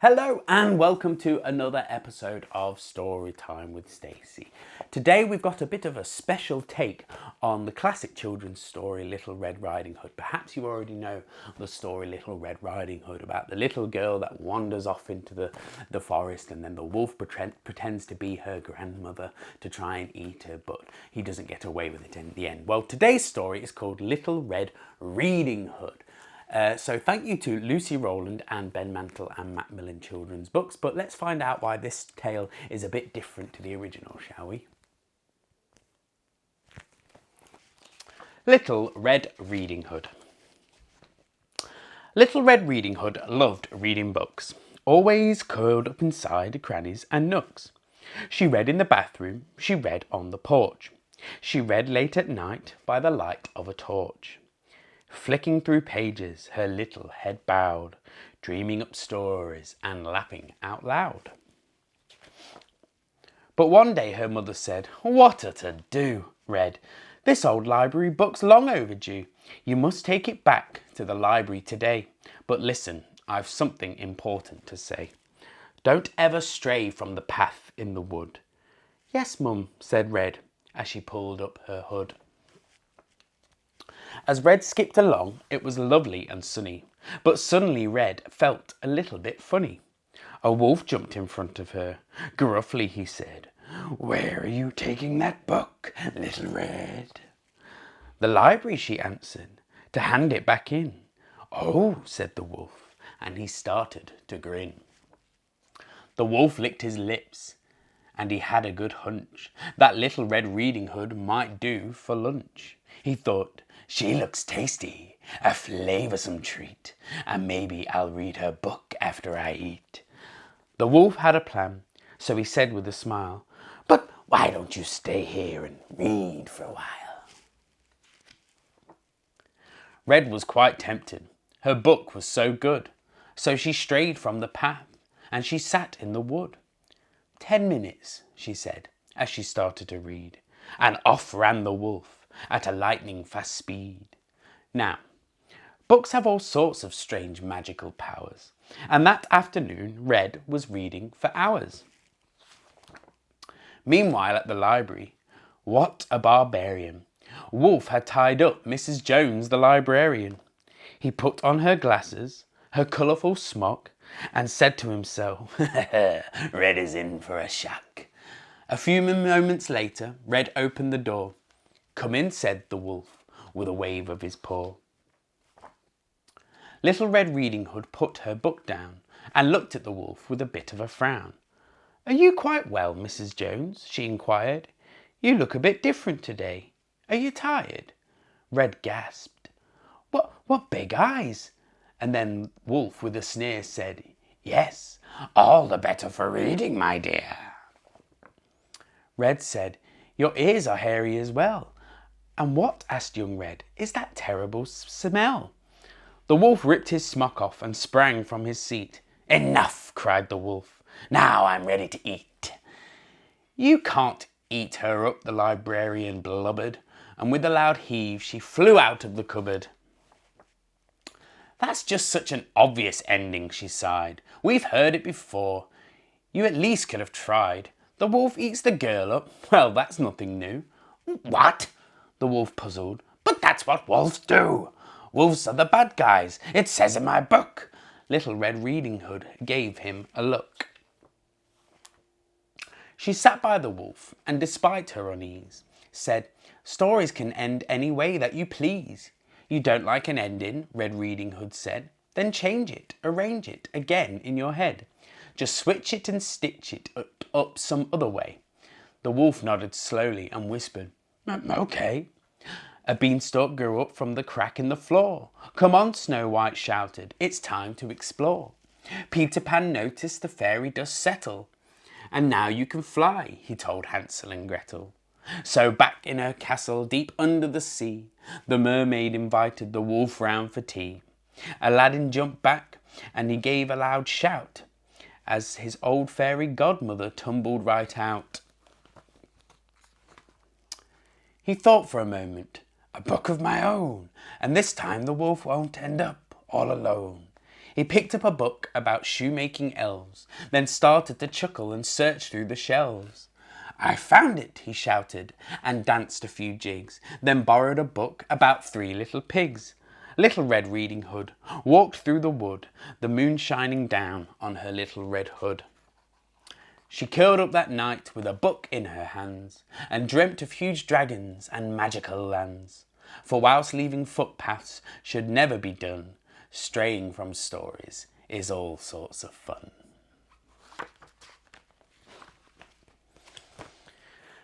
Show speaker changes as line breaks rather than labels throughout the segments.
Hello and welcome to another episode of Storytime with Stacey. Today we've got a bit of a special take on the classic children's story Little Red Riding Hood. Perhaps you already know the story Little Red Riding Hood, about the little girl that wanders off into the forest, and then the wolf pretends to be her grandmother to try and eat her, but he doesn't get away with it in the end. Well, today's story is called Little Red Reading Hood. So thank you to Lucy Rowland and Ben Mantle and MacMillan Children's Books, but let's find out why this tale is a bit different to the original, shall we? Little Red Reading Hood. Little Red Reading Hood loved reading books, always curled up inside crannies and nooks. She read in the bathroom, she read on the porch. She read late at night by the light of a torch. Flicking through pages, her little head bowed, dreaming up stories and laughing out loud. But one day her mother said, "What a to-do, Red. This old library book's long overdue. You must take it back to the library today. But listen, I've something important to say. Don't ever stray from the path in the wood." "Yes, Mum," said Red, as she pulled up her hood. As Red skipped along, it was lovely and sunny, but suddenly Red felt a little bit funny. A wolf jumped in front of her. Gruffly he said, "Where are you taking that book, Little Red?" "The library," she answered, "to hand it back in." "Oh," said the wolf, and he started to grin. The wolf licked his lips, and he had a good hunch that Little Red Reading Hood might do for lunch. He thought, "She looks tasty, a flavoursome treat, and maybe I'll read her book after I eat." The wolf had a plan, so he said with a smile, "But why don't you stay here and read for a while?" Red was quite tempted. Her book was so good. So she strayed from the path, and she sat in the wood. 10 minutes, she said, as she started to read, and off ran the wolf at a lightning fast speed. Now, books have all sorts of strange magical powers, and that afternoon Red was reading for hours. Meanwhile at the library, what a barbarian! Wolf had tied up Mrs. Jones the librarian. He put on her glasses, her colourful smock, and said to himself, "Red is in for a shock." A few moments later, Red opened the door. "Come in," said the wolf, with a wave of his paw. Little Red Reading Hood put her book down and looked at the wolf with a bit of a frown. "Are you quite well, Mrs. Jones?" she inquired. "You look a bit different today. Are you tired?" Red gasped. What big eyes!" And then Wolf, with a sneer, said, "Yes, all the better for reading, my dear." Red said, "Your ears are hairy as well." "And what," asked young Red, "is that terrible smell?" The wolf ripped his smock off and sprang from his seat. "Enough!" cried the wolf. "Now I'm ready to eat." "You can't eat her up," the librarian blubbered, and with a loud heave she flew out of the cupboard. "That's just such an obvious ending," she sighed. "We've heard it before. You at least could have tried. The wolf eats the girl up. Well, that's nothing new." "What?" The wolf puzzled. "But that's what wolves do. Wolves are the bad guys. It says in my book." Little Red Reading Hood gave him a look. She sat by the wolf, and despite her unease, said, "Stories can end any way that you please." "You don't like an ending," Red Reading Hood said. "Then change it, arrange it again in your head. Just switch it and stitch it up some other way." The wolf nodded slowly and whispered, "Okay." A beanstalk grew up from the crack in the floor. "Come on," Snow White shouted, "it's time to explore." Peter Pan noticed the fairy dust settle. "And now you can fly," he told Hansel and Gretel. So back in her castle deep under the sea, the mermaid invited the wolf round for tea. Aladdin jumped back and he gave a loud shout as his old fairy godmother tumbled right out. He thought for a moment. "A book of my own, and this time the wolf won't end up all alone. He picked up a book about shoemaking elves, then started to chuckle and search through the shelves. I found it, he shouted, and danced a few jigs, then borrowed a book about 3 little pigs. Little Red Riding Hood walked through the wood, the moon shining down on her little red hood. She curled up that night with a book in her hands, and dreamt of huge dragons and magical lands. For whilst leaving footpaths should never be done, straying from stories is all sorts of fun.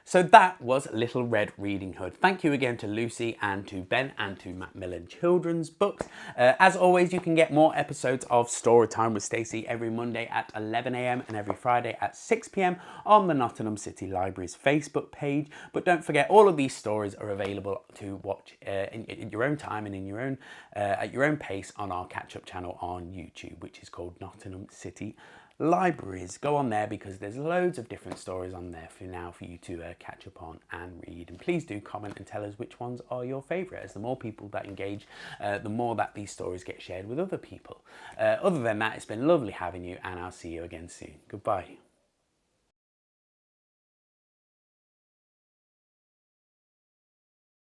So that was Little Red Riding Hood. Thank you again to Lucy and to Ben and to MacMillan Children's Books. As always, you can get more episodes of Storytime with Stacey every Monday at 11 a.m. and every Friday at 6 p.m. on the Nottingham City Library's Facebook page. But don't forget, all of these stories are available to watch in your own time and in your own at your own pace on our catch-up channel on YouTube, which is called Nottingham City Libraries. Go on there because there's loads of different stories on there for you to catch up on and read. And please do comment and tell us which ones are your favourite, as the more people that engage, the more that these stories get shared with other people. Other than that, it's been lovely having you, and I'll see you again soon. Goodbye.